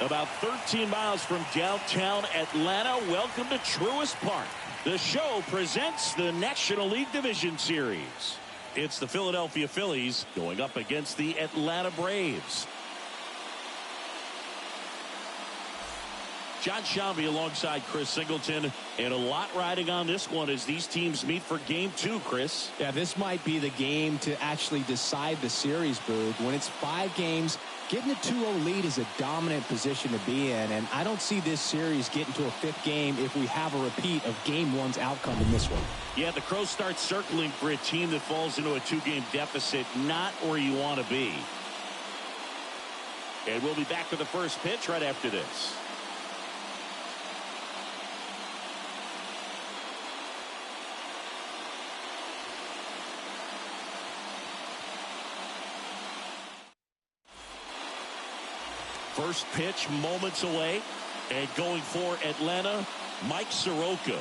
About 13 miles from downtown Atlanta, welcome to Truist Park. The show presents the National League Division Series. It's the Philadelphia Phillies going up against the Atlanta Braves. John Shambi alongside Chris Singleton, and a lot riding on this one as these teams meet for game 2, Chris. Yeah, this might be the game to actually decide the series, Boog. When it's 5 games, getting a 2-0 lead is a dominant position to be in, and I don't see this series getting to a 5th game if we have a repeat of game 1's outcome in this one. Yeah, the Crows start circling for a team that falls into a 2-game deficit, not where you want to be. And we'll be back with the first pitch right after this. First pitch moments away, and going for Atlanta, Mike Soroka.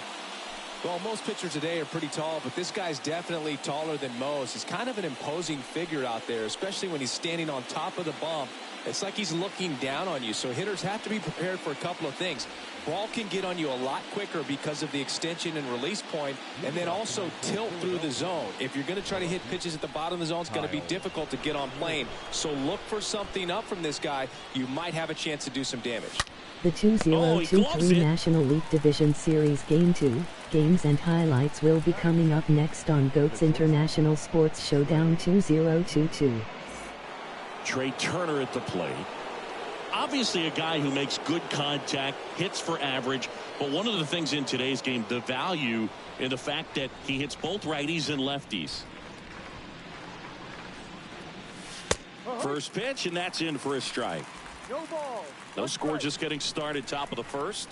Well, most pitchers today are pretty tall, but this guy's definitely taller than most. He's kind of an imposing figure out there, especially when he's standing on top of the bump. It's like he's looking down on you, so hitters have to be prepared for a couple of things. Ball can get on you a lot quicker because of the extension and release point, and then also tilt through the zone. If you're going to try to hit pitches at the bottom of the zone, it's going to be difficult to get on plane. So look for something up from this guy. You might have a chance to do some damage. The 2023 National League Division Series Game 2 games and highlights will be coming up next on GOAT's International Sports Showdown 2022. Trey Turner at the plate. Obviously a guy who makes good contact, hits for average, but one of the things in today's game, the value in the fact that he hits both righties and lefties. First pitch, and that's in for a strike. No ball. No score, just getting started, top of the first.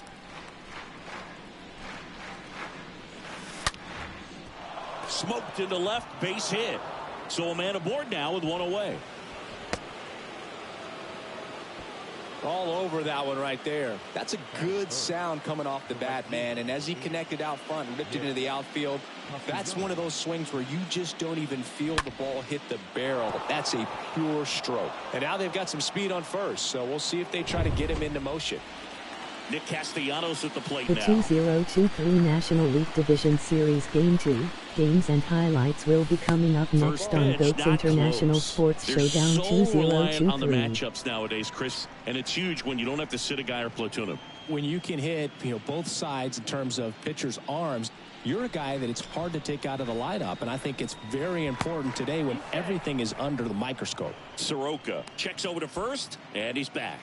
Smoked into left, base hit. So a man aboard now with one away. All over that one right there. That's a good sound coming off the bat, man. And as he connected out front and ripped it into the outfield, that's one of those swings where you just don't even feel the ball hit the barrel. That's a pure stroke. And now they've got some speed on first, so we'll see if they try to get him into motion. Nick Castellanos at the plate now. The 2023 National League Division Series Game 2 games and highlights will be coming up next on GOAT's International Sports Showdown 2023. On the matchups nowadays, Chris, and it's huge when you don't have to sit a guy or platoon him. When you can hit, both sides in terms of pitchers' arms, you're a guy that it's hard to take out of the lineup, and I think it's very important today when everything is under the microscope. Soroka checks over to first, and he's back.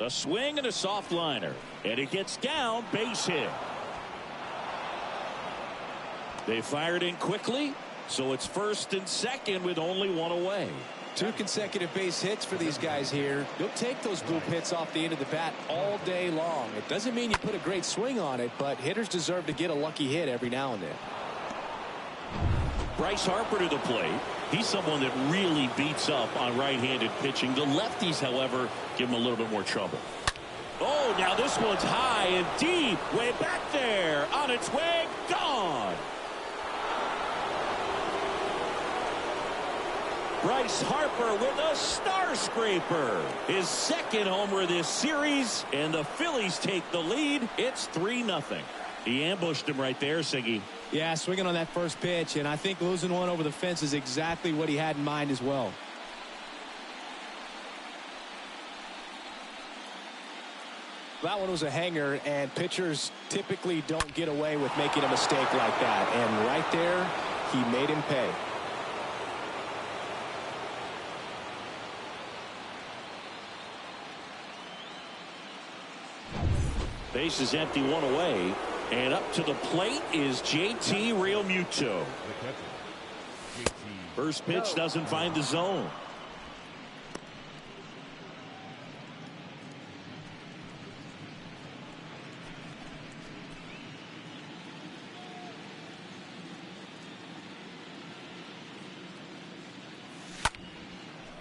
A swing and a soft liner, and it gets down, base hit. They fired in quickly, so it's first and second with only one away. 2 consecutive base hits for these guys here. You'll take those bloop hits off the end of the bat all day long. It doesn't mean you put a great swing on it, but hitters deserve to get a lucky hit every now and then. Bryce Harper to the plate. He's someone that really beats up on right-handed pitching. The lefties, however, give him a little bit more trouble. Oh, now this one's high and deep. Way back there. On its way. Gone. Bryce Harper with a star scraper. His second homer this series, and the Phillies take the lead. It's 3-0. He ambushed him right there, Siggy. Yeah, swinging on that first pitch, and I think losing one over the fence is exactly what he had in mind as well. That one was a hanger, and pitchers typically don't get away with making a mistake like that. And right there, he made him pay. Base is empty, one away. And up to the plate is JT Realmuto. First pitch doesn't find the zone.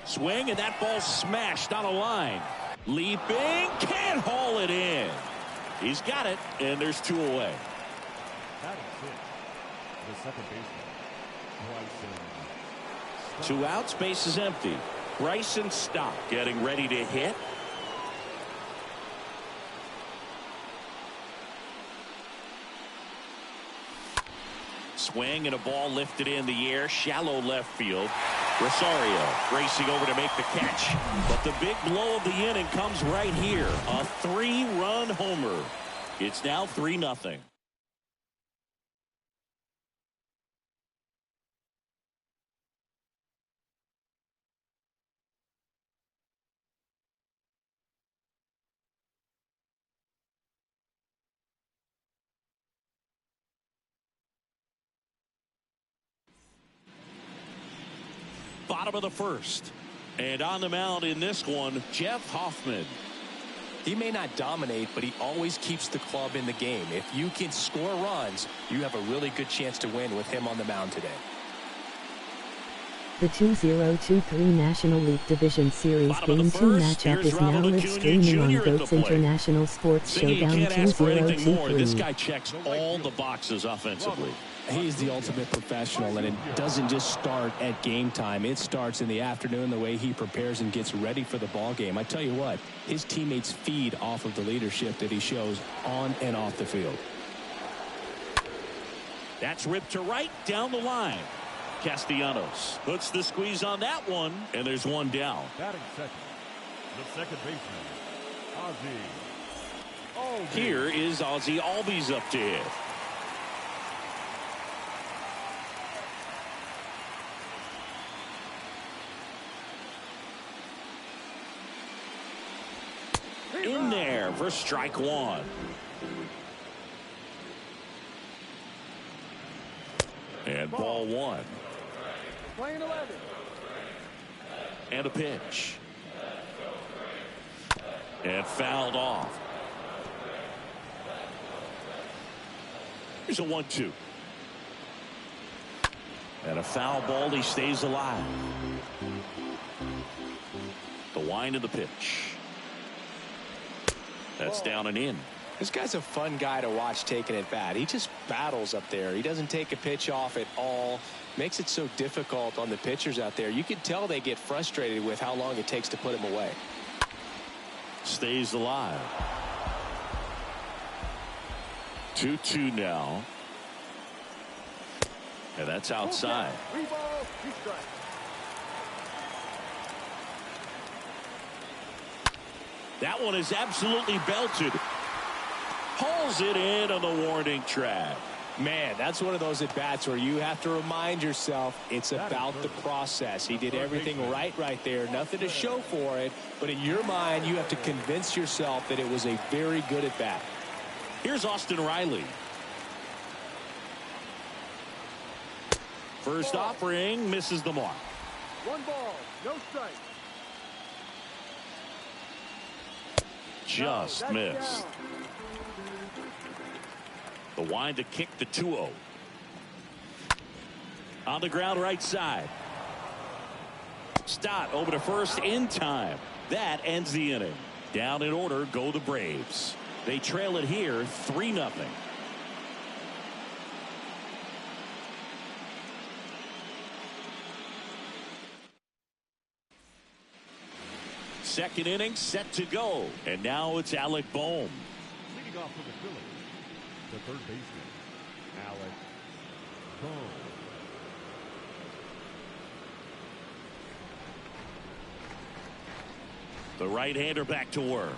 Swing, and that ball smashed on a line. Leaping, can't haul it in. He's got it, and there's 2 away. the second baseman, Bryson. 2 outs, base is empty. Bryson Stott getting ready to hit. Swing and a ball lifted in the air, shallow left field. Rosario racing over to make the catch, but the big blow of the inning comes right here. A 3-run homer. It's now 3-0. Bottom of the first. And on the mound in this one, Jeff Hoffman. He may not dominate, but he always keeps the club in the game. If you can score runs, you have a really good chance to win with him on the mound today. The 2023 National League Division Series Game 2 matchup is now live streaming on GOAT's International Sports Showdown 2023. This guy checks all the boxes offensively. He's the ultimate professional, and it doesn't just start at game time. It starts in the afternoon, the way he prepares and gets ready for the ball game. I tell you what, his teammates feed off of the leadership that he shows on and off the field. That's ripped to right down the line. Castellanos puts the squeeze on that one, and there's one down. Batting second, the second baseman, Ozzie. Here is Ozzie Albies up to hit. In there for strike one. And ball one. Playing 11. And a pitch. And fouled off. Here's a 1-2. And a foul ball. He stays alive. The wind of the pitch. That's down and in. This guy's a fun guy to watch taking at bat. He just battles up there. He doesn't take a pitch off at all. Makes it so difficult on the pitchers out there. You can tell they get frustrated with how long it takes to put him away. Stays alive. 2-2 now. And that's outside. That one is absolutely belted. Hauls it in on the warning track. Man, that's one of those at-bats where you have to remind yourself it's about the process. He did everything right there. Nothing to show for it. But in your mind, you have to convince yourself that it was a very good at-bat. Here's Austin Riley. First offering misses the mark. 1 ball, no strike. Just missed. The wind to kick the 2-0. On the ground right side. Stott over to first in time. That ends the inning. Down in order go the Braves. They trail it here 3-0. Second inning set to go. And now it's Alec Bohm. Leading off for the Phillies, the third baseman, Alec Bohm. The right-hander back to work.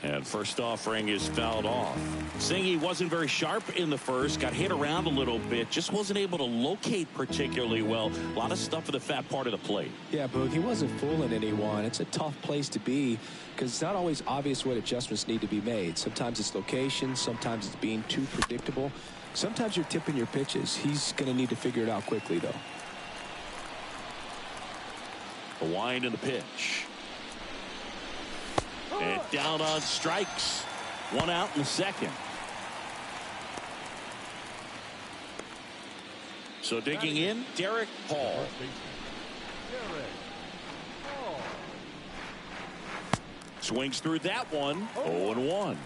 And first offering is fouled off. Singy wasn't very sharp in the first. Got hit around a little bit. Just wasn't able to locate particularly well. A lot of stuff for the fat part of the plate. Yeah, Boog, he wasn't fooling anyone. It's a tough place to be because it's not always obvious what adjustments need to be made. Sometimes it's location. Sometimes it's being too predictable. Sometimes you're tipping your pitches. He's going to need to figure it out quickly, though. The wind and the pitch. And down on strikes. 1 out in the second. So digging in, Derek Hall. Swings through that one. 0-1.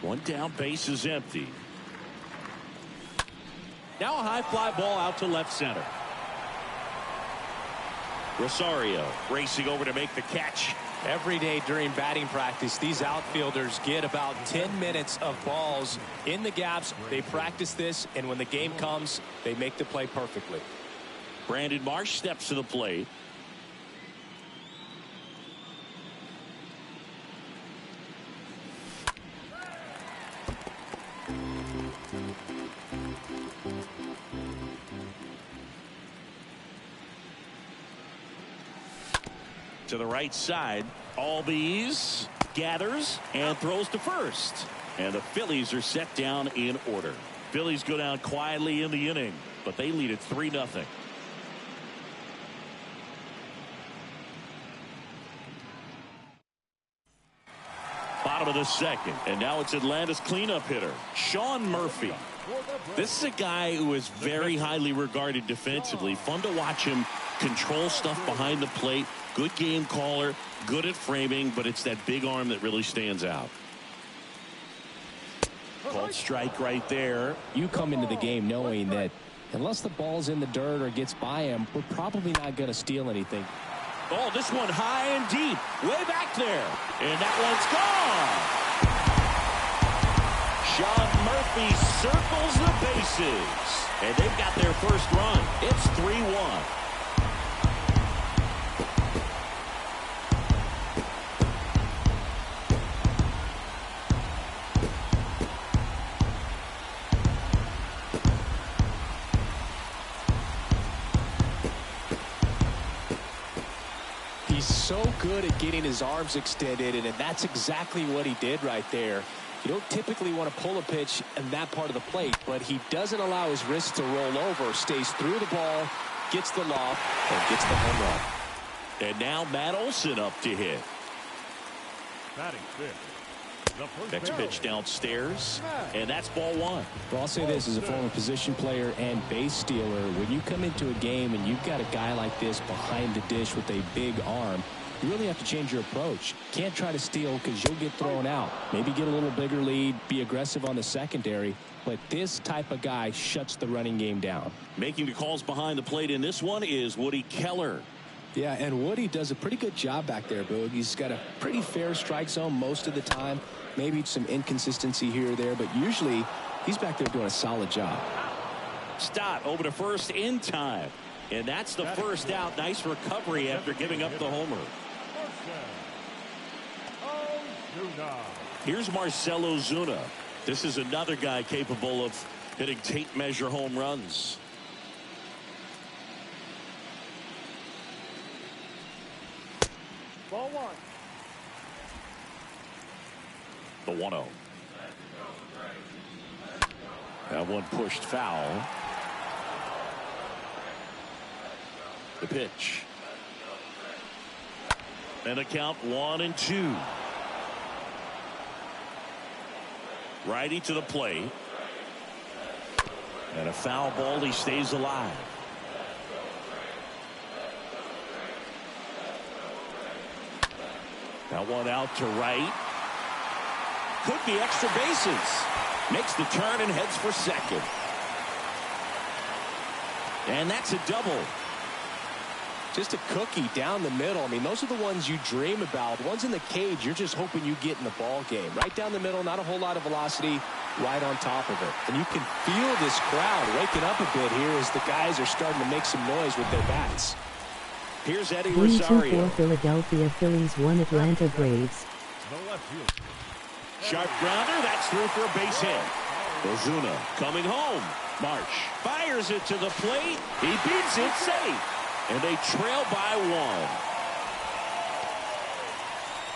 One down, base is empty. Now a high fly ball out to left center. Rosario racing over to make the catch. Every day during batting practice, these outfielders get about 10 minutes of balls in the gaps. They practice this, and when the game comes, they make the play perfectly. Brandon Marsh steps to the plate. To the right side, Albies gathers and throws to first. And the Phillies are set down in order. Phillies go down quietly in the inning, but they lead it 3-0. Bottom of the second, and now it's Atlanta's cleanup hitter, Sean Murphy. This is a guy who is very highly regarded defensively. Fun to watch him control stuff behind the plate. Good game caller, good at framing, but it's that big arm that really stands out. Called strike right there. You come into the game knowing that unless the ball's in the dirt or gets by him, we're probably not going to steal anything. Oh, this one high and deep, way back there. And that one's gone. Sean Murphy circles the bases. And they've got their first run. It's 3-1. So good at getting his arms extended, and that's exactly what he did right there. You don't typically want to pull a pitch in that part of the plate, but he doesn't allow his wrist to roll over, stays through the ball, gets the loft, and gets the home run. And now Matt Olson up to hit. Batting fifth. Next pitch downstairs, and that's ball one. Well, I'll say this as a former position player and base stealer. When you come into a game and you've got a guy like this behind the dish with a big arm, you really have to change your approach. Can't try to steal because you'll get thrown out. Maybe get a little bigger lead, be aggressive on the secondary. But this type of guy shuts the running game down. Making the calls behind the plate in this one is Woody Keller. Yeah, and Woody does a pretty good job back there, Boog. He's got a pretty fair strike zone most of the time. Maybe some inconsistency here or there, but usually he's back there doing a solid job. Stott over to first in time. And that's the first out. Nice recovery after giving up the homer. Here's Marcell Ozuna. This is another guy capable of hitting tape measure home runs. Ball one. The 1-0. That one pushed foul. The pitch. And a count 1-2. Righty to the plate. And a foul ball. He stays alive. That one out to right. Could be extra bases. Makes the turn and heads for second. And that's a double. Just a cookie down the middle. I mean, those are the ones you dream about. Ones in the cage, you're just hoping you get in the ball game. Right down the middle, not a whole lot of velocity, right on top of it. And you can feel this crowd waking up a bit here as the guys are starting to make some noise with their bats. Here's Eddie Game Rosario. 2-4 Philadelphia Phillies 1 Atlanta Braves. The left field. Sharp grounder. That's through for a base hit. Ozuna coming home. Marsh fires it to the plate. He beats it safe. And they trail by one.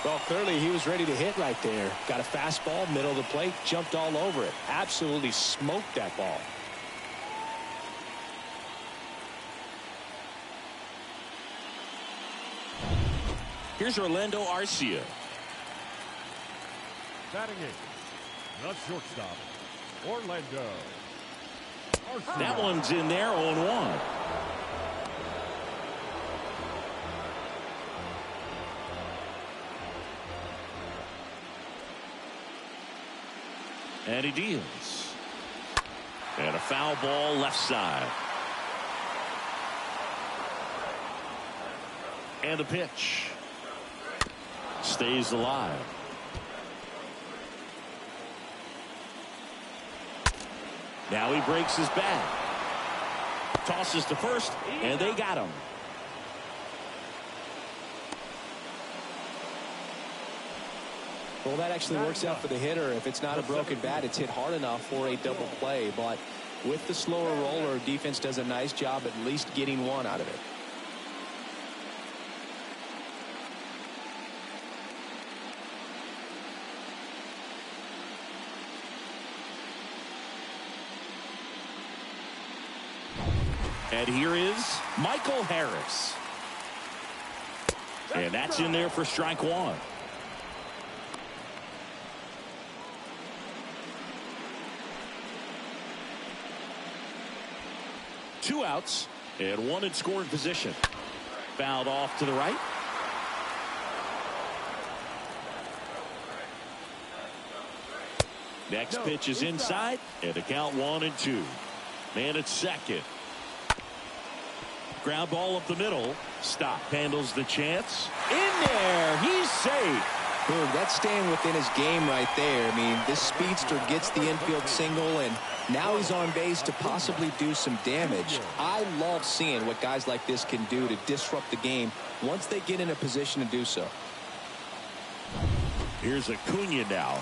Well, clearly he was ready to hit right there. Got a fastball, middle of the plate, jumped all over it. Absolutely smoked that ball. Here's Orlando Arcia. Batting eighth. The shortstop, Orlando Arcia. That one's in there, 0-1. And he deals. And a foul ball left side. And a pitch. Stays alive. Now he breaks his bat. Tosses to first, and they got him. Well, that actually works out for the hitter. If it's not a broken bat, it's hit hard enough for a double play. But with the slower roller, defense does a nice job at least getting one out of it. And here is Michael Harris. And that's in there for strike one. Two outs and one in scoring position. Fouled off to the right. Next pitch is inside, and the count 1-2. Man at second. Ground ball up the middle. Stop handles the chance. In there. He's safe. Boom, that's staying within his game right there. I mean, this speedster gets the infield single, and now he's on base to possibly do some damage. I love seeing what guys like this can do to disrupt the game once they get in a position to do so. Here's Acuna now.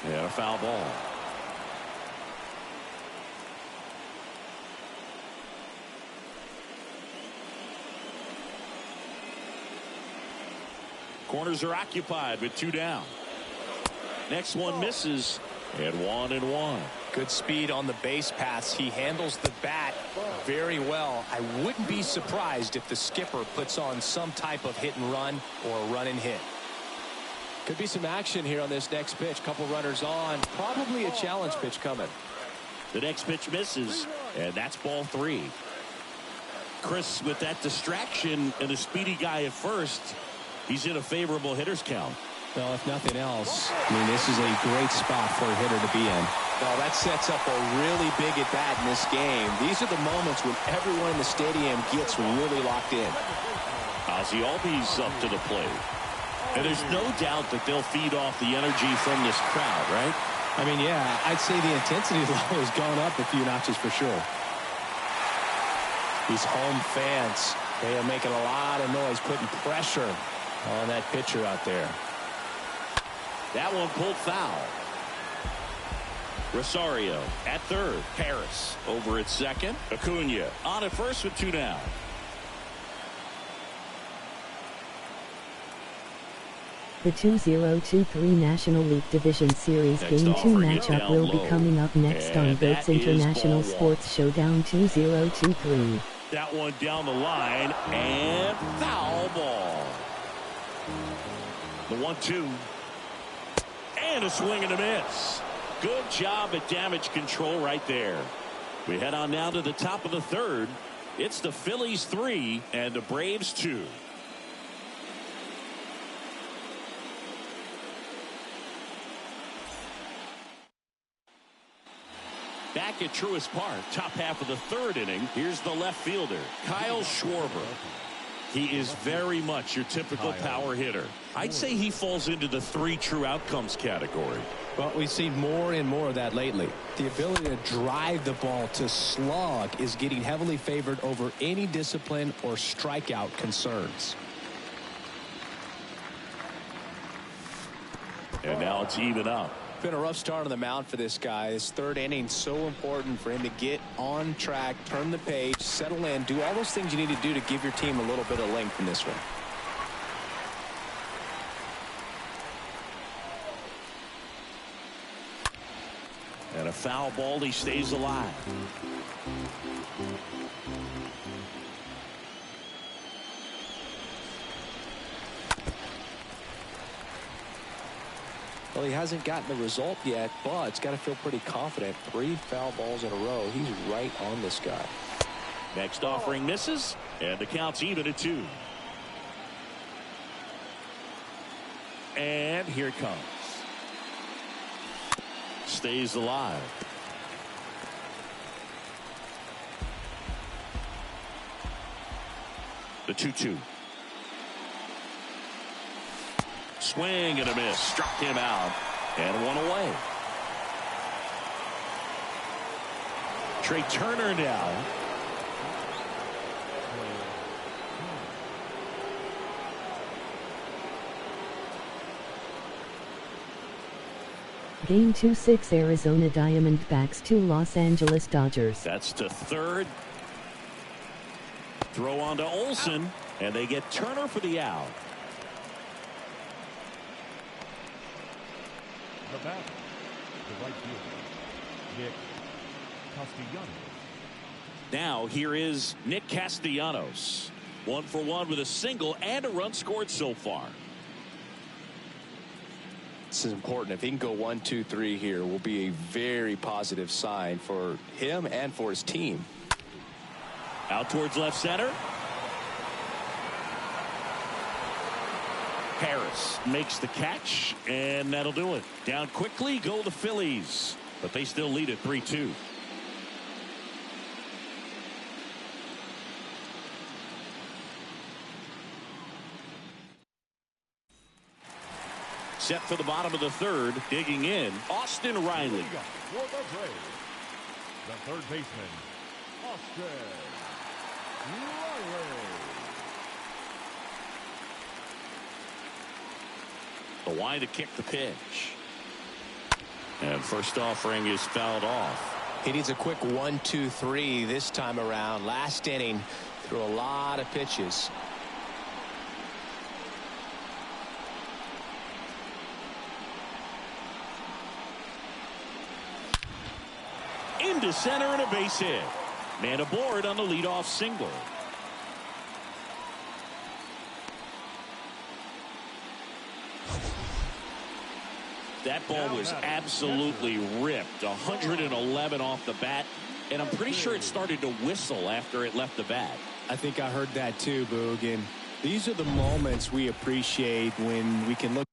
And a foul ball. Corners are occupied with two down. Next one misses, and 1-1. Good speed on the base pass. He handles the bat very well. I wouldn't be surprised if the skipper puts on some type of hit and run or a run and hit. Could be some action here on this next pitch. Couple runners on. Probably a challenge pitch coming. The next pitch misses, and that's ball 3. Chris, with that distraction and a speedy guy at first, he's in a favorable hitter's count. Well, if nothing else, I mean, this is a great spot for a hitter to be in. Well, that sets up a really big at-bat in this game. These are the moments when everyone in the stadium gets really locked in. Ozzie Albies up to the plate. And there's no doubt that they'll feed off the energy from this crowd, right? I mean, yeah, I'd say the intensity level has gone up a few notches for sure. These home fans, they are making a lot of noise, putting pressure on that pitcher out there. That one pulled foul. Rosario at third. Harris over at second. Acuna on at first with two down. The 2023 National League Division Series Next Game 2 offering it matchup down will be low. coming up next And on that Goats is International ball Sports Showdown 2023. That one down the line and foul ball. The 1-2. And a swing and a miss. Good job at damage control right there. We head on now to the top of the third. It's the Phillies 3 and the Braves 2. Back at Truist Park, top half of the third inning. Here's the left fielder, Kyle Schwarber. He is very much your typical power hitter. I'd say he falls into the 3 true outcomes category. Well, we've seen more and more of that lately. The ability to drive the ball to slug is getting heavily favored over any discipline or strikeout concerns. And now it's even up. Been a rough start on the mound for this guy. His third inning so important for him to get on track, turn the page, settle in, do all those things you need to do to give your team a little bit of length in this one. And a foul ball, he stays alive. Well, he hasn't gotten the result yet, but it's got to feel pretty confident. 3 foul balls in a row. He's right on this guy. Next offering misses, and the count's even at 2. And here it comes. stays alive. The 2-2. Swing and a miss. Struck him out. And one away. Trey Turner now. Game 2-6 Arizona Diamondbacks to Los Angeles Dodgers. That's to third. Throw on to Olsen, and they get Turner for the out. The batter, the right fielder, Nick Castellanos. Now here is Nick Castellanos. 1 for 1 with a single and a run scored so far. This is important. If he can go 1, 2, 3 here, will be a very positive sign for him and for his team. Out towards left center. Harris makes the catch, and that'll do it. Down quickly go the Phillies, but they still lead at 3-2. Set for the bottom of the third, digging in, Austin Riley. For the Braves, the third baseman, Austin Riley. The wind to kick the pitch. And first offering is fouled off. He needs a quick 1, 2, 3 this time around. Last inning, threw a lot of pitches. Into center and a base hit. Man aboard on the leadoff single. That ball was absolutely ripped. 111 off the bat, and I'm pretty sure it started to whistle after it left the bat. I think I heard that too, Boog. And these are the moments we appreciate when we can look.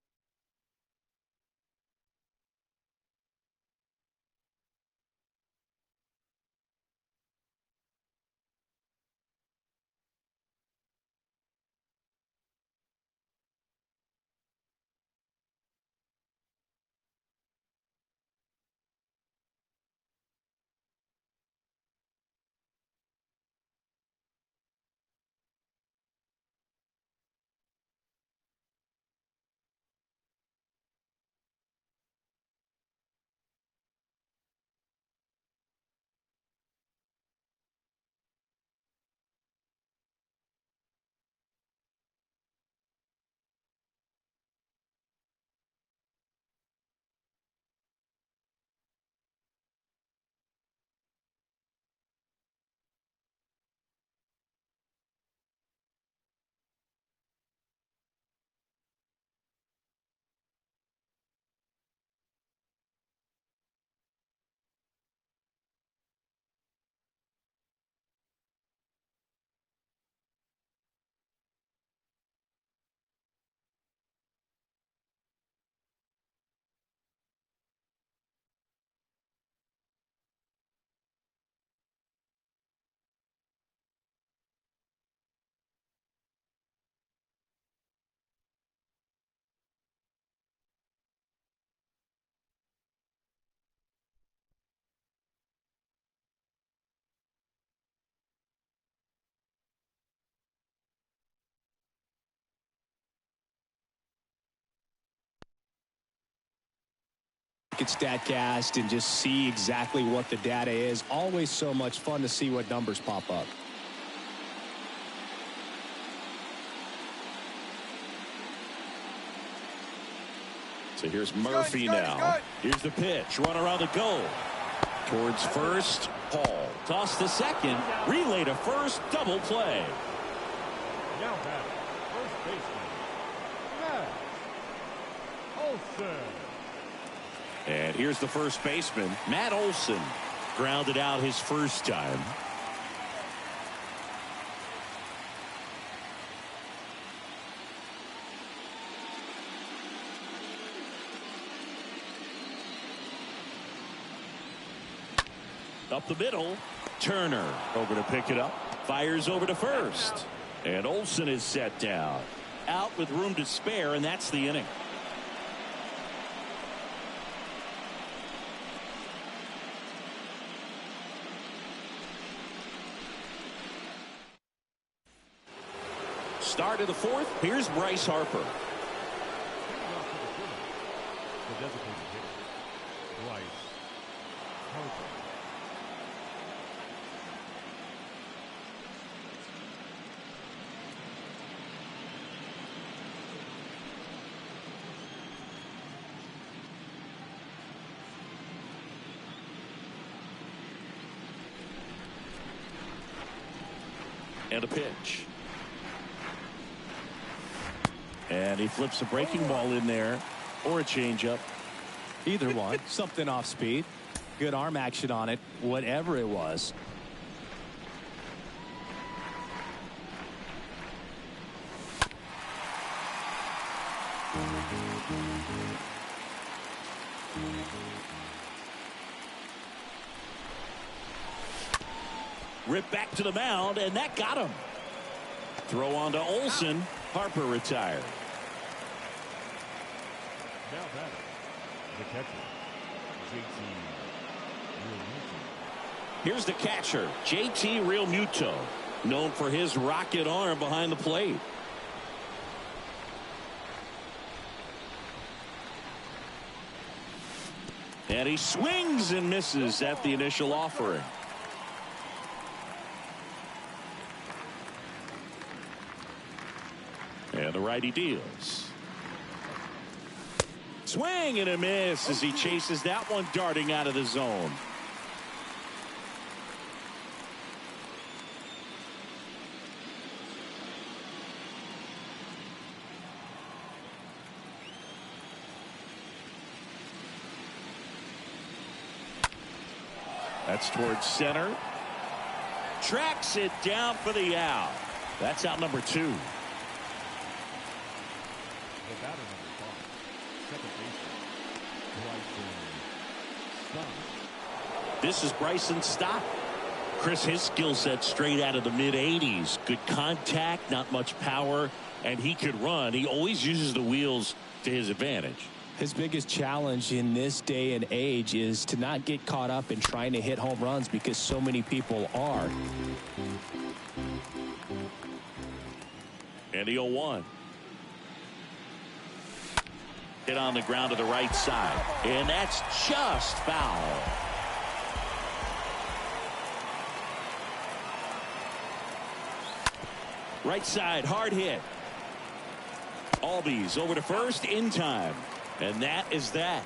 At StatCast and just see exactly what the data is. Always so much fun to see what numbers pop up. So here's Murphy now. Here's the pitch. Run around the goal. Towards first. Paul. Toss to second. Relay to first. Double play. Now back, first baseman, Matt Olson. And here's the first baseman, Matt Olson. Grounded out his first time. Up the middle. Turner over to pick it up. Fires over to first. And Olsen is set down. Out with room to spare, and that's the inning. Start of the fourth. Here's Bryce Harper. The designated hitter, Bryce Harper. And a pitch. And he flips a breaking ball in there, or a changeup. Either one. Something off speed. Good arm action on it. Whatever it was. Ripped back to the mound, and that got him. Throw on to Olsen. Harper retired. Now batter, the catcher, JT Realmuto. Here's the catcher, JT Realmuto, known for his rocket arm behind the plate. And he swings and misses at the initial offering. And the righty deals. Swing and a miss as he chases that one darting out of the zone. That's towards center. Tracks it down for the out. That's out number 2. The batter number 5, second baseman, Bryson Stott. This is Bryson Stott. Chris, his skill set straight out of the mid-80s. Good contact, not much power, and he could run. He always uses the wheels to his advantage. His biggest challenge in this day and age is to not get caught up in trying to hit home runs because so many people are. And the 0-1. Hit on the ground to the right side. And that's just foul. Right side, hard hit. Albies over to first in time. And that is that.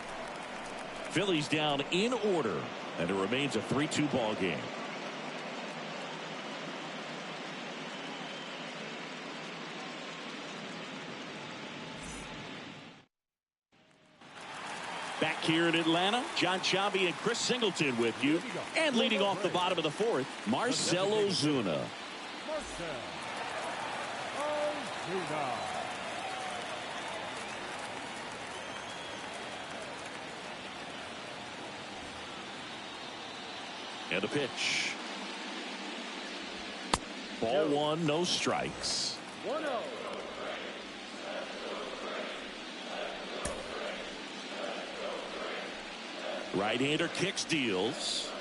Phillies down in order. And it remains a 3-2 ball game. Back here in Atlanta, John Chavi and Chris Singleton with you. And leading off the bottom of the fourth, Marcell Ozuna. Marcell Ozuna. And a pitch. Ball 1, no strikes. 1-0. Right-hander kicks, deals.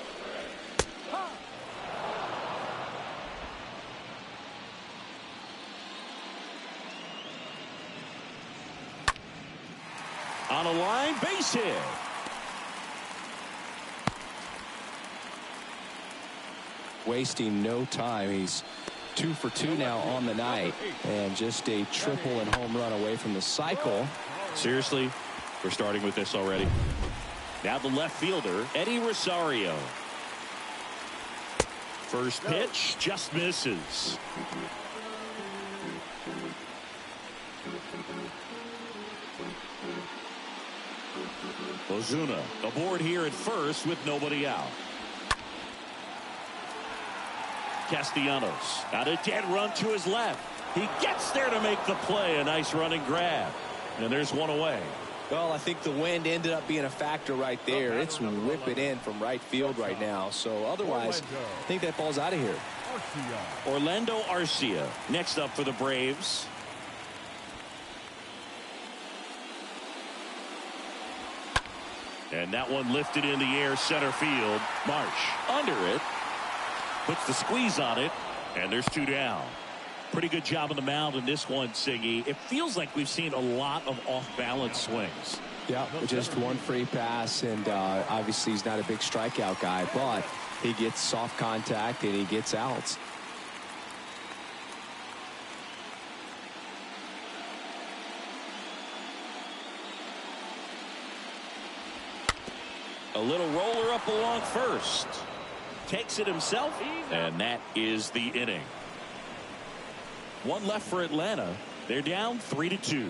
On a line, base hit. Wasting no time. He's 2 for 2 now on the night, and just a triple and home run away from the cycle. Seriously, we're starting with this already. Now the left fielder, Eddie Rosario. First pitch just misses. Ozuna aboard here at first with nobody out. Castellanos got a dead run to his left. He gets there to make the play. A nice running grab. And there's one away. Well, I think the wind ended up being a factor right there. It's whipping in from right field right now. So otherwise, I think that ball's out of here. Orlando Arcia next up for the Braves. And that one lifted in the air, center field. Marsh under it. Puts the squeeze on it. And there's 2 down. Pretty good job on the mound in this one, Siggy. It feels like we've seen a lot of off-balance swings. Yeah, just one free pass, and obviously he's not a big strikeout guy, but he gets soft contact and he gets outs. A little roller up along first. Takes it himself, and that is the inning. One left for Atlanta. They're down 3-2.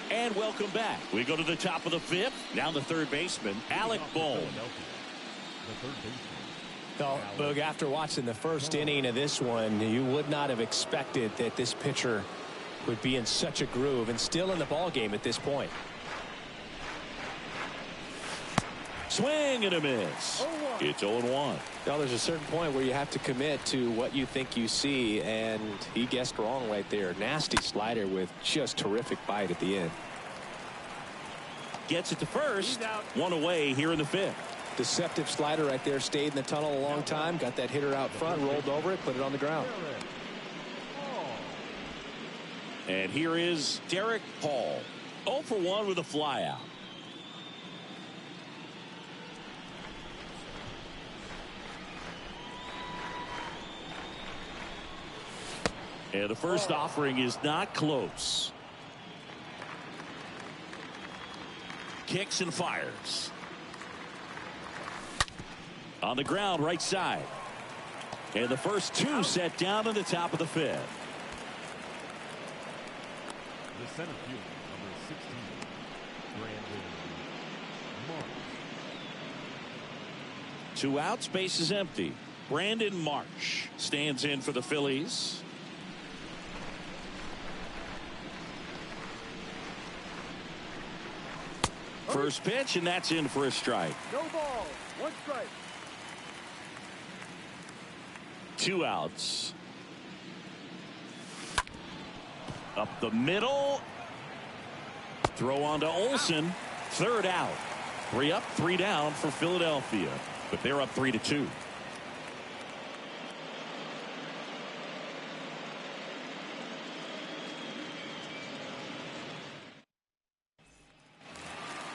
And welcome back. We go to the top of the 5th. Now the third baseman, Alec Bohm. Well, Boog, after watching the first inning of this one, you would not have expected that this pitcher would be in such a groove and still in the ball game at this point. Swing and a miss. It's 0-1. Now there's a certain point where you have to commit to what you think you see, and he guessed wrong right there. Nasty slider with just terrific bite at the end. Gets it to first. One away here in the 5th. Deceptive slider right there. Stayed in the tunnel a long time. Got that hitter out front. Rolled over it. Put it on the ground. And here is Derek Hall. 0 for 1 with a flyout. And the first offering is not close. Kicks and fires. On the ground, right side. And the first 2 set down in the top of the 5th. The center fielder, number 16, Brandon Marsh. 2 outs, base is empty. Brandon Marsh stands in for the Phillies. First pitch, and that's in for a strike. No ball, 1 strike. 2 outs. Up the middle. Throw on to Olsen. 3rd out. 3 up, 3 down for Philadelphia. But they're up 3-2.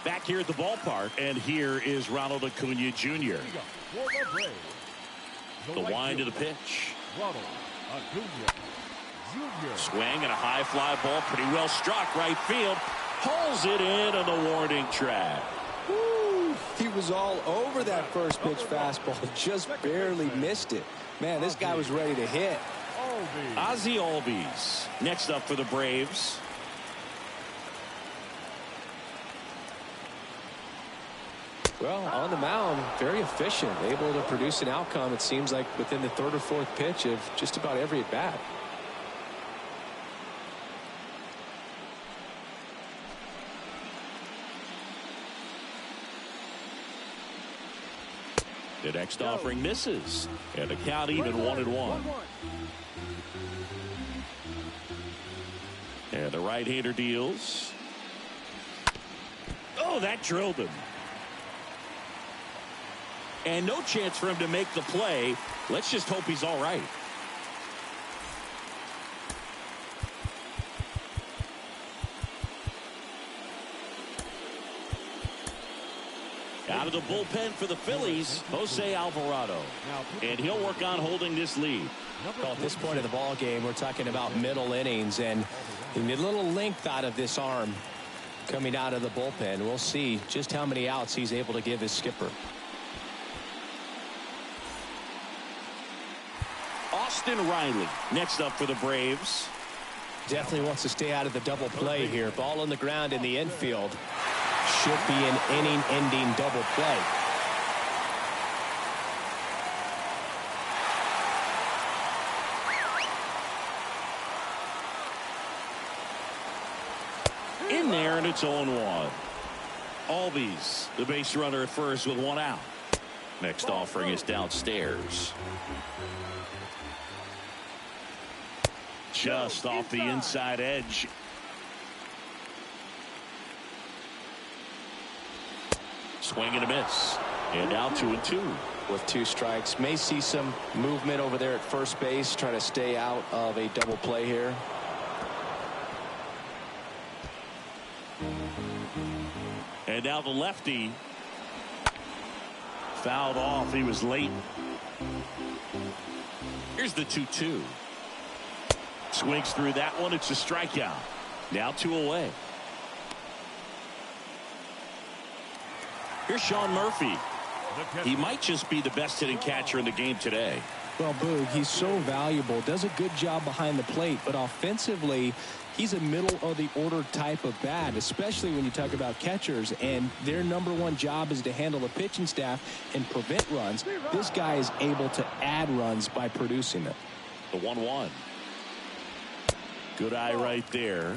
Back here at the ballpark, and here is Ronald Acuna Jr. The wind of the pitch. Ronald Acuna Jr. Swing and a high fly ball, pretty well struck right field. Pulls it in on the warning track. Woo! He was all over that first pitch fastball. Just barely missed it. Man, this guy was ready to hit. Ozzie Albies next up for the Braves. Well, on the mound, very efficient, able to produce an outcome, it seems like, within the 3rd or 4th pitch of just about every at bat. The next offering misses, and the count even 1-1. And the right-hander deals. Oh, that drilled him. And no chance for him to make the play. Let's just hope he's all right. Out of the bullpen for the Phillies, Jose Alvarado. And he'll work on holding this lead. Well, at this point of the ball game, we're talking about middle innings, and a little length out of this arm coming out of the bullpen. We'll see just how many outs he's able to give his skipper. Austin Riley next up for the Braves. Definitely wants to stay out of the double play here. Ball on the ground in the infield. Should be an inning-ending double play. In there, and it's 0-1. Albies, the base runner at first with 1 out. Next offering is downstairs. Just off the inside edge. Swing and a miss. And now 2-2. With 2 strikes. May see some movement over there at first base. Try to stay out of a double play here. And now the lefty. Fouled off. He was late. Here's the 2-2. Swings through that one. It's a strikeout. Now 2 away. Here's Sean Murphy. He might just be the best hitting catcher in the game today. Well, Boog, he's so valuable. Does a good job behind the plate. But offensively, he's a middle of the order type of bat, especially when you talk about catchers. And their #1 job is to handle the pitching staff and prevent runs. This guy is able to add runs by producing them. The 1-1. Good eye right there.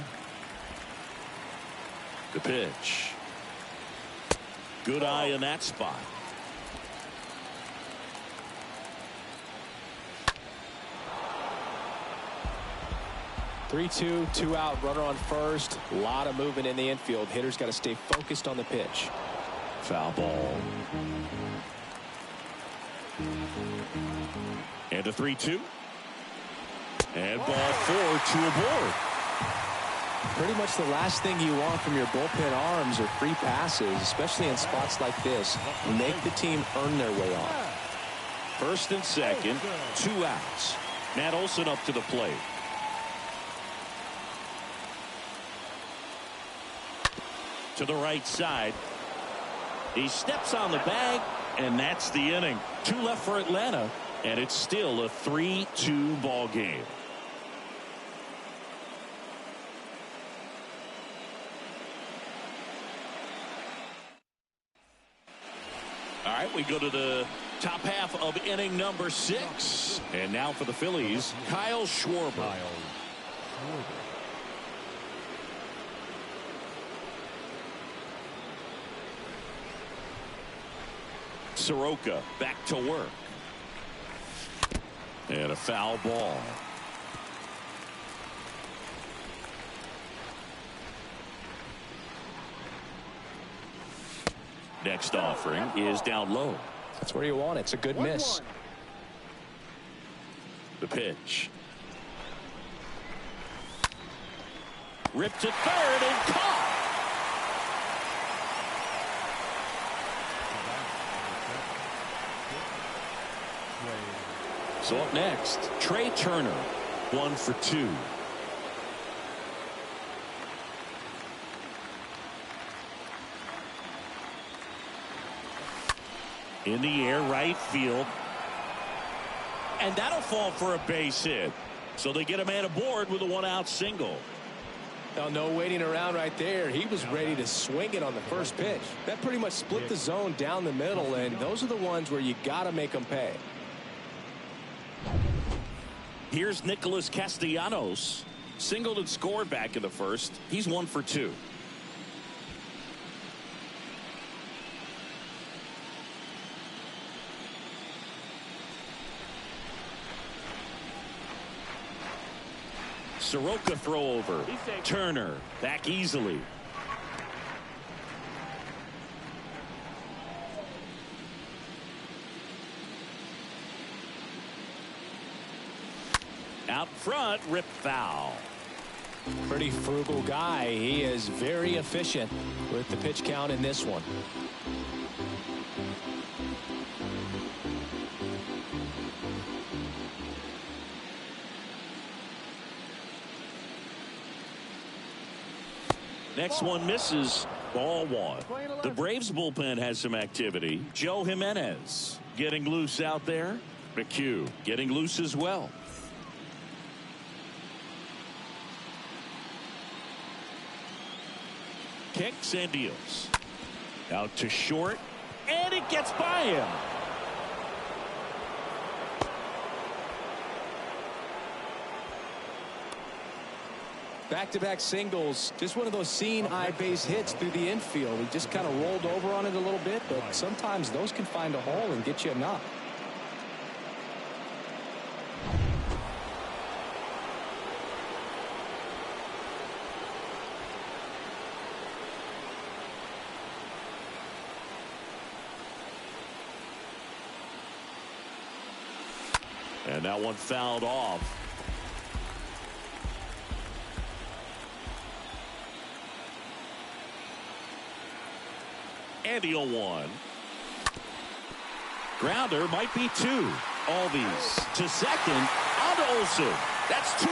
The pitch. Good eye in that spot. Three-two, 2 out, runner on first. A lot of movement in the infield. Hitter's got to stay focused on the pitch. Foul ball. And a 3-2. And ball 4, 2 aboard. Pretty much the last thing you want from your bullpen arms are free passes, especially in spots like this. Make the team earn their way on. First and second, 2 outs. Matt Olson up to the plate. To the right side. He steps on the bag, and that's the inning. 2 left for Atlanta, and it's still a 3-2 ball game. All right, we go to the top half of inning number 6. And now for the Phillies, Kyle Schwarber. Soroka back to work. And a foul ball. Next offering is down low. That's where you want it. It's a good miss. The pitch. Ripped to third and caught. So up next, Trey Turner, 1 for 2. In the air, right field. And that'll fall for a base hit. So they get a man aboard with a 1-out single. Now, no waiting around right there. He was ready to swing it on the first pitch. That pretty much split the zone down the middle, and those are the ones where you got to make them pay. Here's Nicholas Castellanos. Singled and scored back in the first. He's 1 for 2. Soroka throw over. Turner back easily. Out front, rip foul. Pretty frugal guy. He is very efficient with the pitch count in this one. Next one misses. Ball 1. The Braves bullpen has some activity. Joe Jimenez getting loose out there. McHugh getting loose as well. Kicks and deals. Out to short, and it gets by him. Back-to-back singles. Just one of those seeing eye base hits through the infield. He just kind of rolled over on it a little bit, but sometimes those can find a hole and get you a knock. And that one fouled off. And the 0-1. Grounder might be 2. Albies to second. On to Olsen. That's 2.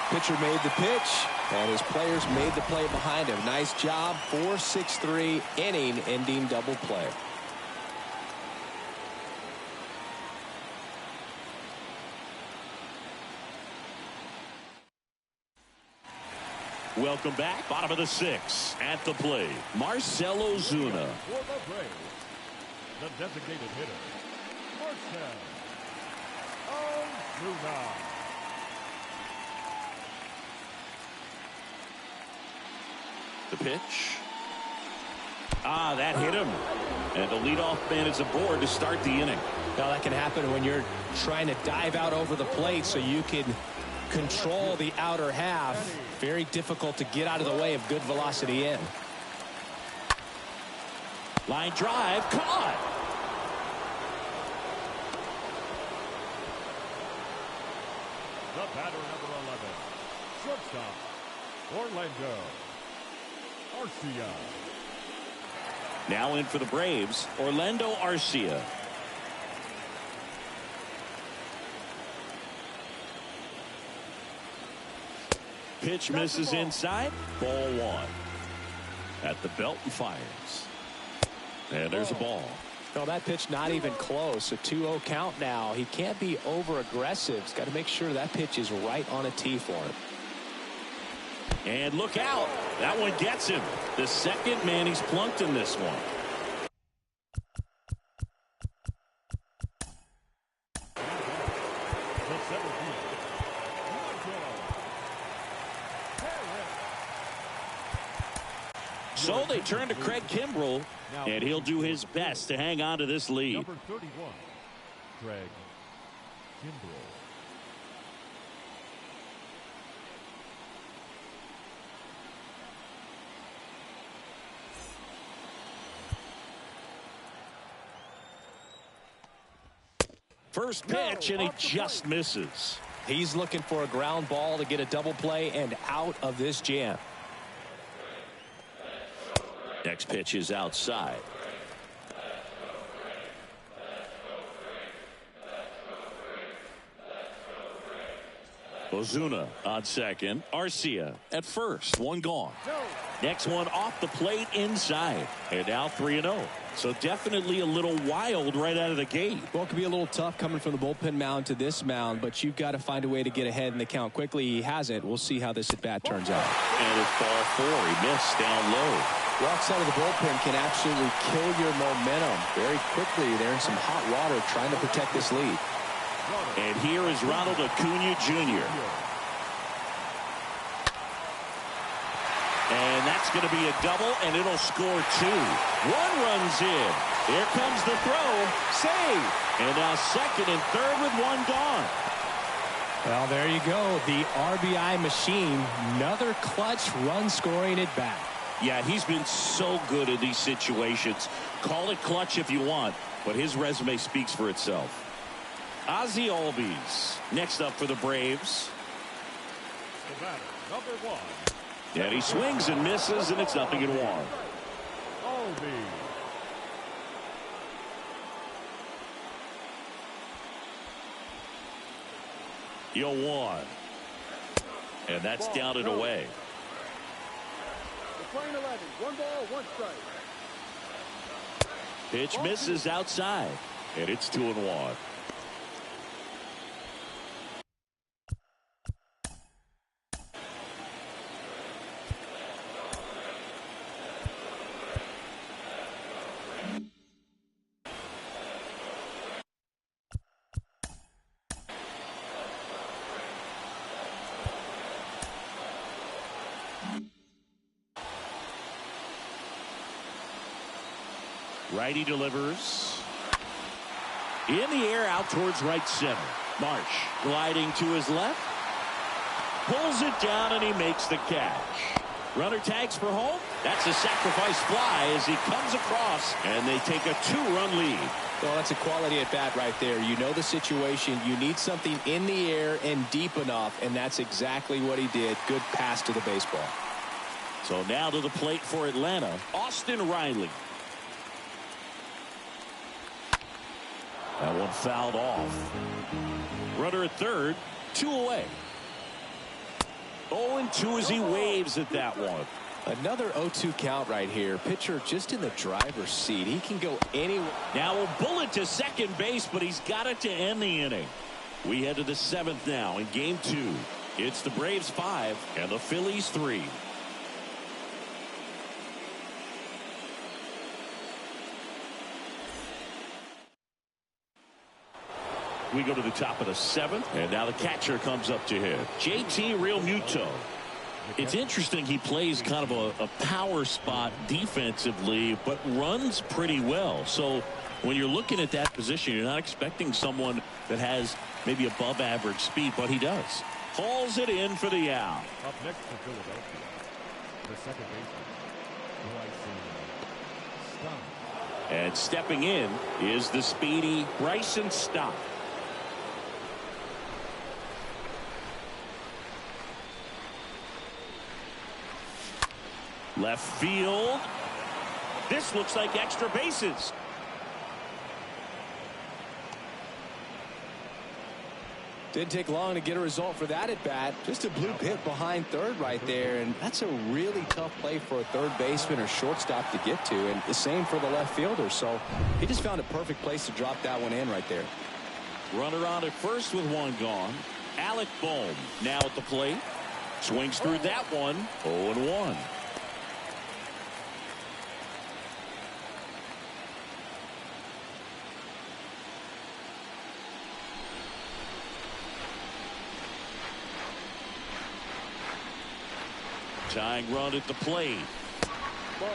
Pitcher made the pitch, and his players made the play behind him. Nice job. 4-6-3 inning-ending double play. Welcome back. Bottom of the 6th. At the plate, Marcell Ozuna. For the Braves, the designated hitter, Marcell Ozuna. The pitch. That hit him. And the leadoff man is aboard to start the inning. Now that can happen when you're trying to dive out over the plate so you can control the outer half. Very difficult to get out of the way of good velocity in. Line drive caught. The batter, number 11, shortstop, Orlando Arcia. Now in for the Braves, Orlando Arcia. Pitch misses inside. Ball 1. At the belt and fires. And there's a ball. No, that pitch not even close. A 2-0 count now. He can't be over aggressive. He's got to make sure that pitch is right on a tee for him. And look out. That one gets him. The second man he's plunked in this one. So they turn to Craig Kimbrell, and he'll do his best to hang on to this lead. Number 31, Craig Kimbrell. First pitch, and he just misses. He's looking for a ground ball to get a double play and out of this jam. Next pitch is outside. Ozuna on second. Arcia at first. One gone. Next one off the plate inside. And now 3-0. So definitely a little wild right out of the gate. Well, it could be a little tough coming from the bullpen mound to this mound, but you've got to find a way to get ahead in the count quickly. He hasn't. We'll see how this at bat turns out. And it's ball 4. He missed down low. The outside of the bullpen can absolutely kill your momentum very quickly. They're in some hot water trying to protect this lead. And here is Ronald Acuna Jr. And that's going to be a double, and it'll score 2. One runs in. Here comes the throw. Save. And now second and third with one gone. Well, there you go. The RBI machine. Another clutch run scoring at bat. Yeah, he's been so good in these situations. Call it clutch if you want, but his resume speaks for itself. Ozzie Albies next up for the Braves. The batter, number 1. And he swings and misses, and it's 0-1. Albies. Yo, 1. And that's down and away. Playing 11, 1 ball, 1 strike. Pitch misses outside, and it's 2-1. Righty delivers. In the air out towards right center. Marsh gliding to his left. Pulls it down and he makes the catch. Runner tags for home. That's a sacrifice fly as he comes across, and they take a 2-run lead. Well, that's a quality at bat right there. You know the situation. You need something in the air and deep enough, and that's exactly what he did. Good pass to the baseball. So now to the plate for Atlanta, Austin Riley. That one fouled off. Runner at third, 2 away. 0-2 as he waves at that one. Another 0-2 count right here. Pitcher just in the driver's seat. He can go anywhere. Now a bullet to second base, but he's got it to end the inning. We head to the 7th now in game 2. It's the Braves 5 and the Phillies 3. We go to the top of the 7th, and now the catcher comes up to hit. JT Realmuto. It's interesting he plays kind of a power spot defensively, but runs pretty well. So when you're looking at that position, you're not expecting someone that has maybe above average speed, but he does. Hauls it in for the out. Up next for Philadelphia, the second baseman, Bryson Stott. And stepping in is the speedy Bryson Stott. Left field. This looks like extra bases. Didn't take long to get a result for that at bat. Just a bloop hit behind third right there, and that's a really tough play for a third baseman or shortstop to get to, and the same for the left fielder. So he just found a perfect place to drop that one in right there. Runner on at first with one gone. Alec Bohm now at the plate. Swings through that one. 0-1. Tying run at the plate. Ball.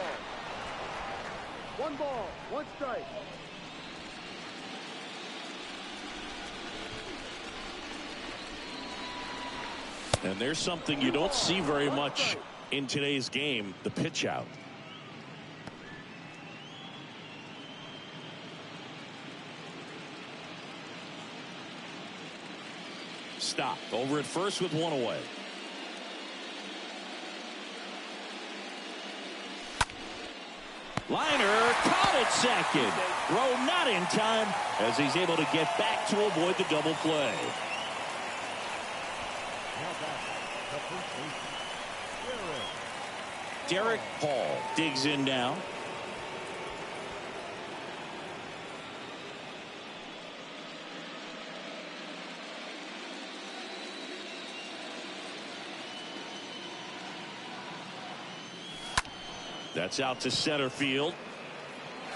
1 ball, 1 strike. And there's something you don't see very much in today's game, the pitch out. Stop over at first with 1 away. Liner caught at second. Throw not in time as he's able to get back to avoid the double play. Now back, the first baseman, Derek Hall digs in now. That's out to center field.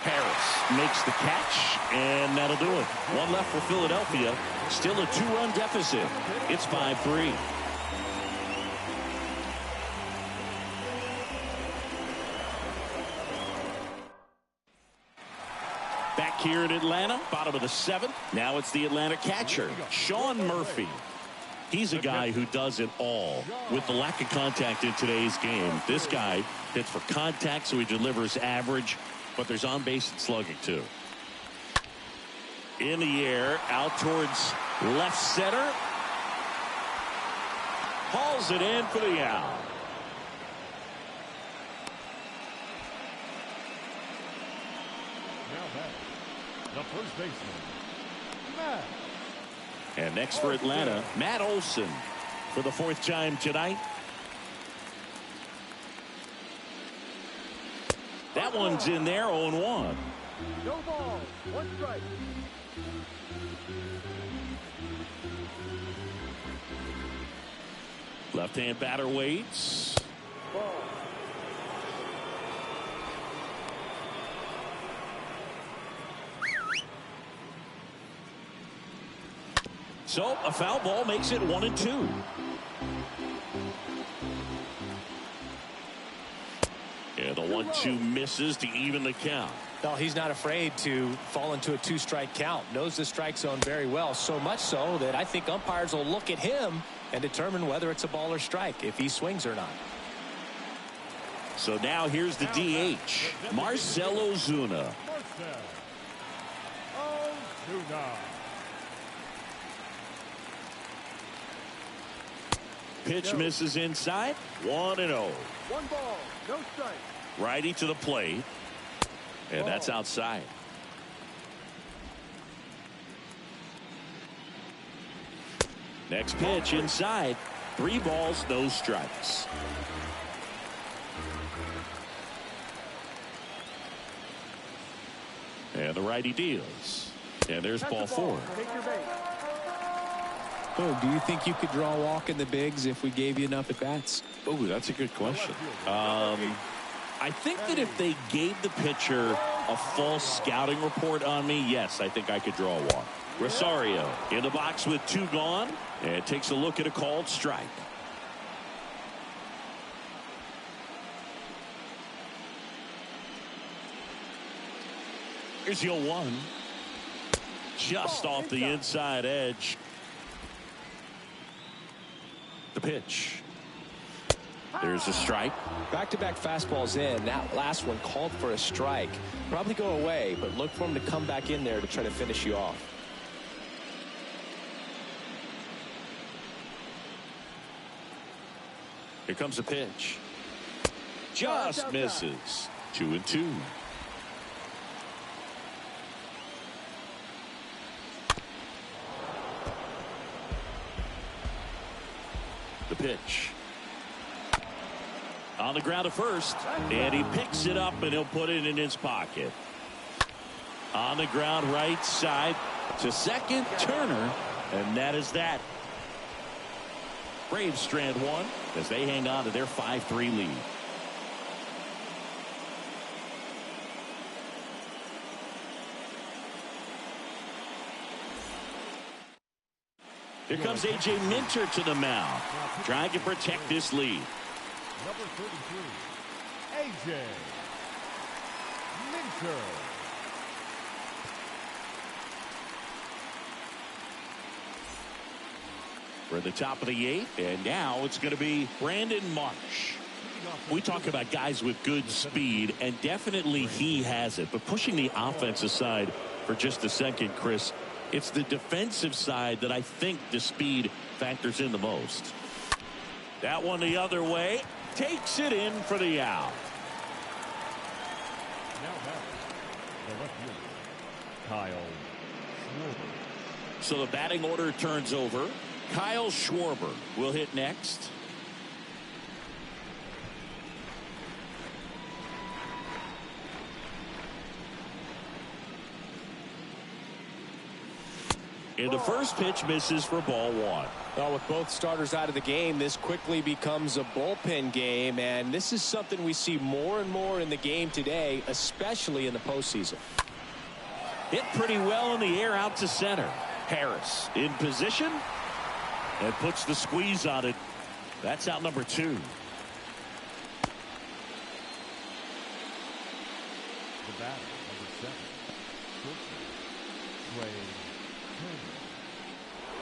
Harris makes the catch, and that'll do it. 1 left for Philadelphia. Still a 2-run deficit. It's 5-3. Back here in Atlanta, bottom of the 7th. Now it's the Atlanta catcher, Sean Murphy. He's a guy who does it all. With the lack of contact in today's game, this guy hits for contact, so he delivers average, but there's on base and slugging too. In the air, out towards left center. Hauls it in for the out. Now back, the first baseman, Matt. And next for Atlanta, Matt Olson for the 4th time tonight. That one's in there, 0-1. No ball, 1 strike. Left-hand batter waits. Ball. So a foul ball makes it 1-2. And the 1-2 misses to even the count. Well, he's not afraid to fall into a 2-strike count. Knows the strike zone very well, so much so that I think umpires will look at him and determine whether it's a ball or strike, if he swings or not. So now here's the DH, Marcell Ozuna. Pitch misses inside. 1-0. 1 ball, no strike. Righty to the plate. And that's outside. Next pitch inside. 3 balls, no strikes. And the righty deals. And there's ball 4. Take your base. Oh, do you think you could draw a walk in the bigs if we gave you enough at bats? Oh, that's a good question. I think that if they gave the pitcher a false scouting report on me, yes, I think I could draw a walk. Rosario in the box with 2 gone and takes a look at a called strike. Here's the 0-1. Just off the inside edge. The pitch. There's a strike. Back-to-back fastballs in. That last one called for a strike. Probably go away, but look for him to come back in there to try to finish you off. Here comes the pitch. Just misses. 2-2. The pitch. On the ground to first. And he picks it up and he'll put it in his pocket. On the ground right side to second. Turner. And that is that. Braves strand 1 as they hang on to their 5-3 lead. Here comes A.J. Minter to the mound, trying to protect this lead. Number 33, A.J. Minter. We're at the top of the 8th, and now it's going to be Brandon Marsh. We talk about guys with good speed, and definitely he has it. But pushing the offense aside for just a second, Chris, it's the defensive side that I think the speed factors in the most. That one the other way. Takes it in for the out. Now back, the left fielder, Kyle Schwarber. So the batting order turns over. Kyle Schwarber will hit next. And the first pitch misses for ball 1. Well, with both starters out of the game, this quickly becomes a bullpen game, and this is something we see more and more in the game today, especially in the postseason. Hit pretty well in the air out to center. Harris in position and puts the squeeze on it. That's out number 2. The batter, number 7, Trey Turner.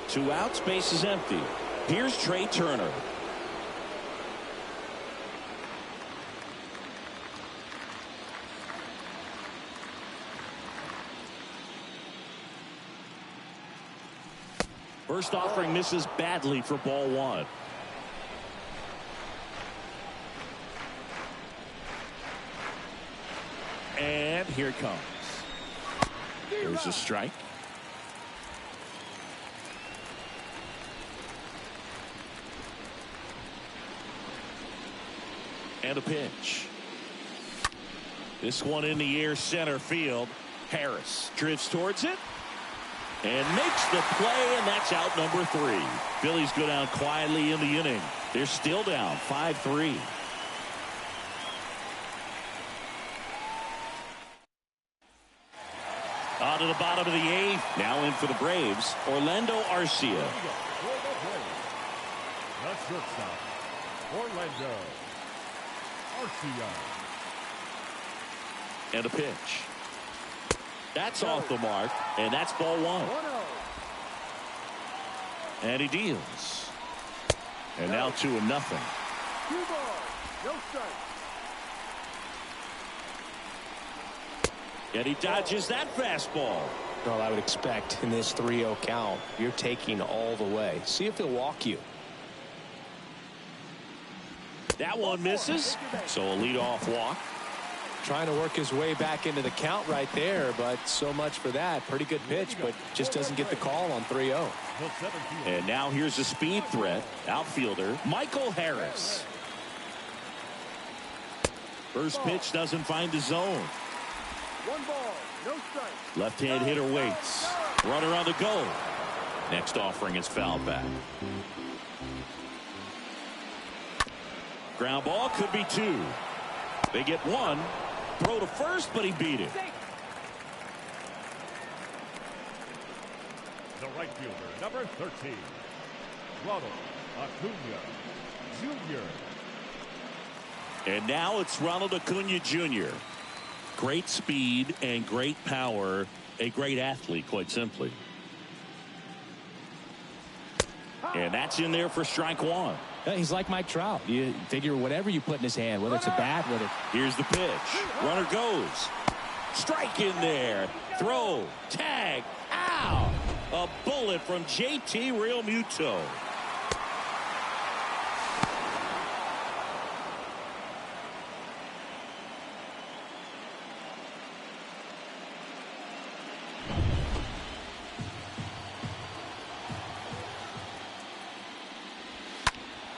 2 outs, base is empty. Here's Trey Turner. First offering misses badly for ball 1. And here it comes. There's a strike. And a pitch. This one in the air center field. Harris drifts towards it and makes the play, and that's out number 3. Phillies go down quietly in the inning. They're still down 5-3. On to the bottom of the 8th. Now in for the Braves, Orlando Arcia. The shortstop, Orlando Arcia. And a pitch. That's off the mark, and that's ball one. 1-0. And he deals. And now 2-0. 2 balls, no strikes. And he dodges that fastball. Well, I would expect in this 3-0 count, you're taking all the way. See if he'll walk you. That one misses. So a leadoff walk. Trying to work his way back into the count right there, but so much for that. Pretty good pitch, but just doesn't get the call on 3-0. And now here's a speed threat. Outfielder Michael Harris. First pitch doesn't find the zone. 1 ball, no strikes. Left-hand hitter waits. Runner on the go. Next offering is fouled back. Ground ball could be 2. They get 1. Throw to first, but he beat it. The right fielder, number 13, Ronald Acuna Jr. And now it's Ronald Acuna Jr. Great speed and great power. A great athlete, quite simply. And that's in there for strike 1. He's like Mike Trout. You figure whatever you put in his hand, whether it's a bat, whether... Here's the pitch. Runner goes. Strike in there. Throw. Tag. Ow! A bullet from JT Realmuto.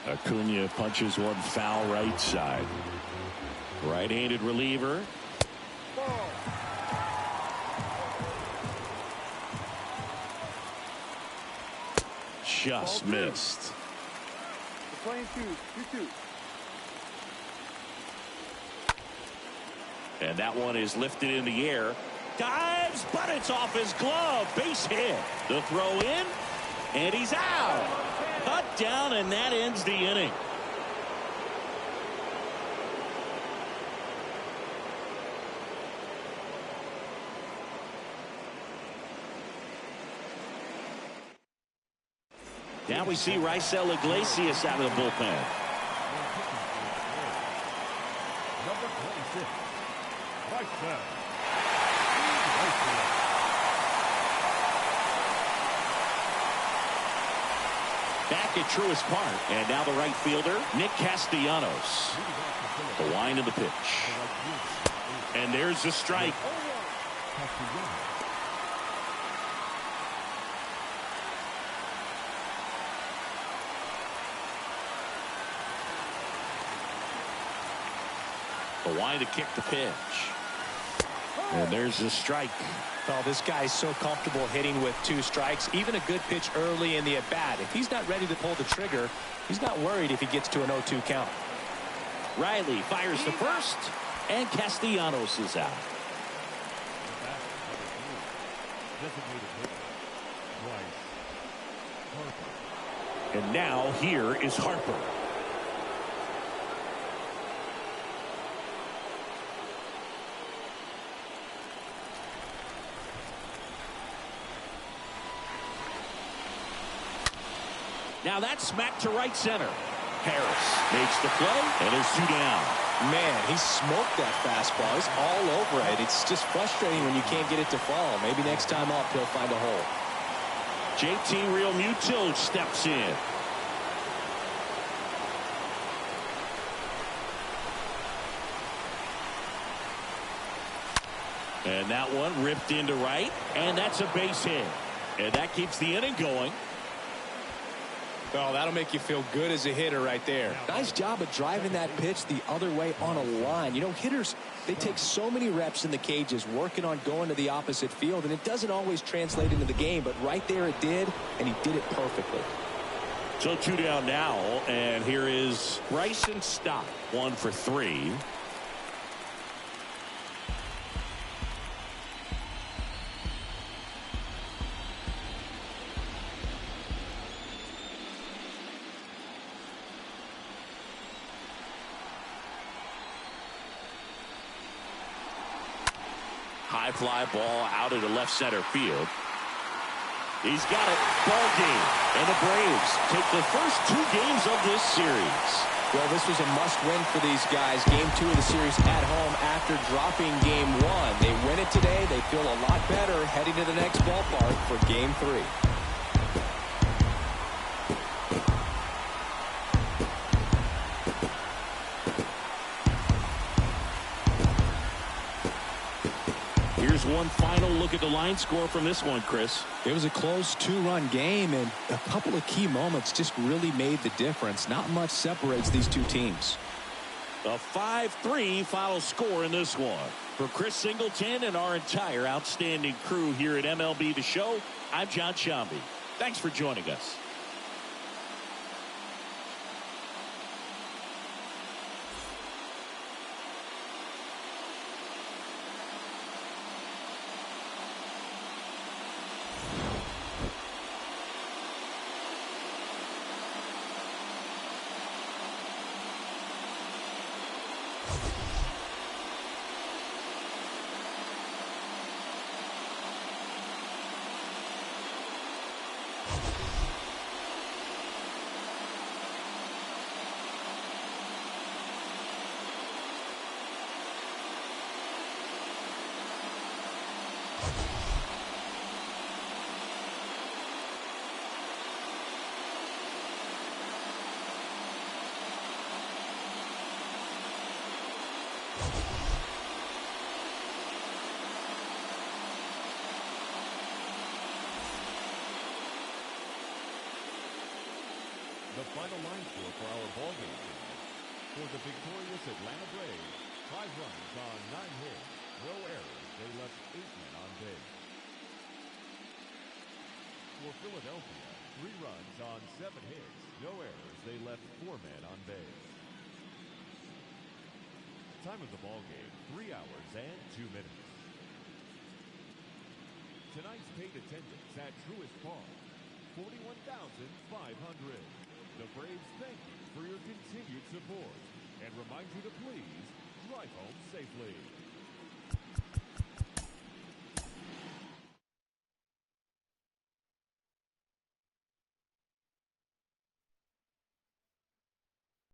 Acuna punches one foul right side. Right-handed reliever. Ball. Just missed. The playing 2-2. And that one is lifted in the air. Dives, but it's off his glove. Base hit. The throw in, and he's out. Cut down, and that ends the inning. Now we see Raisel Iglesias out of the bullpen. Number 26, Raisel. Back at Truist Park, and now the right fielder, Nick Castellanos. The wind of the pitch. And there's the strike. The wind to kick the pitch. And there's the strike. Oh, this guy's so comfortable hitting with 2 strikes. Even a good pitch early in the at-bat. If he's not ready to pull the trigger, he's not worried if he gets to an 0-2 count. Riley fires the first, and Castellanos is out. And now here is Harper. Now that's smacked to right center. Harris makes the play, and there's 2 down. Man, he smoked that fastball. He's all over it. It's just frustrating when you can't get it to fall. Maybe next time up he'll find a hole. JT Realmuto steps in. And that one ripped into right, and that's a base hit. And that keeps the inning going. Oh, that'll make you feel good as a hitter right there. Nice job of driving that pitch the other way on a line. You know, hitters, they take so many reps in the cages working on going to the opposite field, and it doesn't always translate into the game, but right there it did, and he did it perfectly. So 2 down now, and here is Bryson Stott, 1 for 3. High fly ball out into left center field. He's got it. Ball game. And the Braves take the first 2 games of this series. Well, this was a must-win for these guys. Game 2 of the series at home after dropping Game 1. They win it today. They feel a lot better heading to the next ballpark for Game 3. Here's one final look at the line score from this one, Chris. It was a close 2-run game, and a couple of key moments just really made the difference. Not much separates these two teams. A 5-3 final score in this one. For Chris Singleton and our entire outstanding crew here at MLB The Show, I'm John Shambi. Thanks for joining us. The final line score for our ball game tonight. For the victorious Atlanta Braves, 5 runs on 9 hits, no errors. They left 8 men on base. For Philadelphia, 3 runs on 7 hits, no errors. They left 4 men on base. Time of the ball game, 3 hours and 2 minutes. Tonight's paid attendance at Truist Park, 41,500. The Braves thank you for your continued support and remind you to please drive home safely.